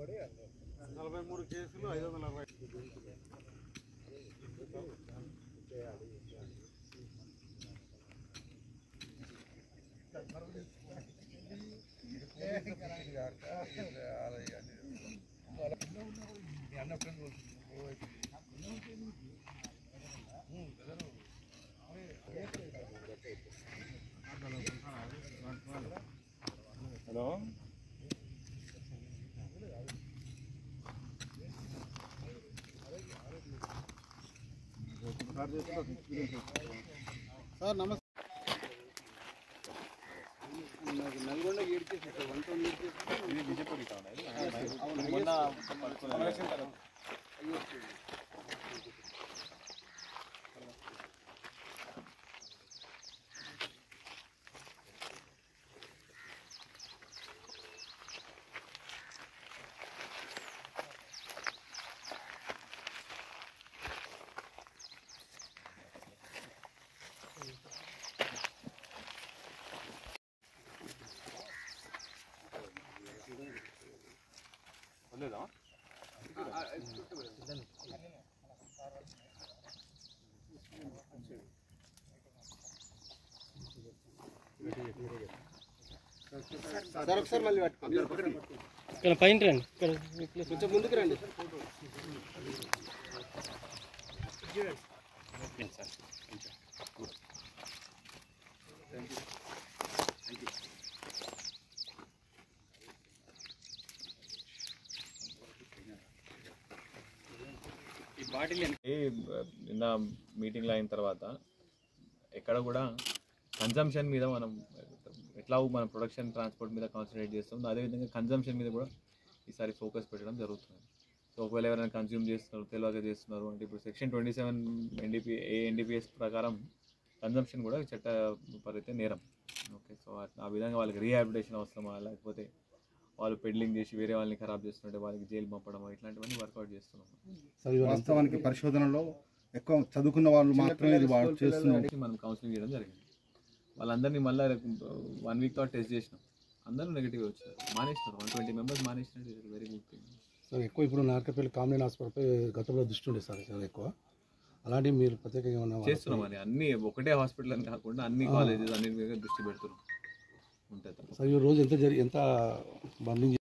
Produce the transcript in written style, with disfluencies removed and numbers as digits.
43 కేసులు 540 hello sir నమస్తే. Nalgonda ఏడ్చేసి 120 BJP లేదా సార్ ఒకసారి మళ్ళీ ఇక్కడ పైన రండి, ఇక్కడ కొంచెం ముందుకు రండి సార్. నిన్న మీటింగ్లో అయిన తర్వాత ఎక్కడ కూడా కన్జంప్షన్ మీద మనం ఎట్లా మన ప్రొడక్షన్ ట్రాన్స్పోర్ట్ మీద కాన్సన్ట్రేట్ చేస్తాం, అదేవిధంగా కన్జంప్షన్ మీద కూడా ఈసారి ఫోకస్ పెట్టడం జరుగుతుంది. సో ఒకవేళ ఎవరైనా కన్జ్యూమ్ చేస్తున్నారు, తెలియక చేస్తున్నారు అంటే ఇప్పుడు సెక్షన్ 27 ఎన్డీపీఎస్ ప్రకారం కన్జంప్షన్ కూడా చట్టపరితే నేరం. ఓకే, సో ఆ విధంగా వాళ్ళకి రీహాబిలిటేషన్ అవసరమా, లేకపోతే వాళ్ళు పెడ్లింగ్ చేసి వేరే వాళ్ళని ఖరాబ్ చేస్తుంటే వాళ్ళకి జైలు పంపడం, ఇట్లాంటివన్నీ వర్కౌట్ చేస్తున్నాం. వాస్తవానికి పరిశోధనలో ఎక్కువ చదువుకున్న వాళ్ళు మాత్రమే మనం కౌన్సిలింగ్ చేయడం జరిగింది. వాళ్ళందరినీ మళ్ళీ 1 వీక్ తర్వాత టెస్ట్ చేసినాం, అందరూ నెగిటివ్ వచ్చారు, మానేసినారు. 120 మెంబర్స్ మానేసినట్టు వెరీ గుడ్ థింగ్ సార్. ఎక్కువ ఇప్పుడు నార్కపల్లి కామినేని హాస్పిటల్పై గతంలో దృష్టి ఉండే సార్ చాలా ఎక్కువ, అలాంటివి మీరు ప్రత్యేకంగా ఏమన్నా చేస్తున్నాం అని అన్ని ఒకటే హాస్పిటల్ అని కాకుండా అన్ని కాలేజెస్ అన్నిటి మీద దృష్టి పెడుతున్నాం ఉంటుంది సార్. ఈ రోజు ఎంత బర్నింగ్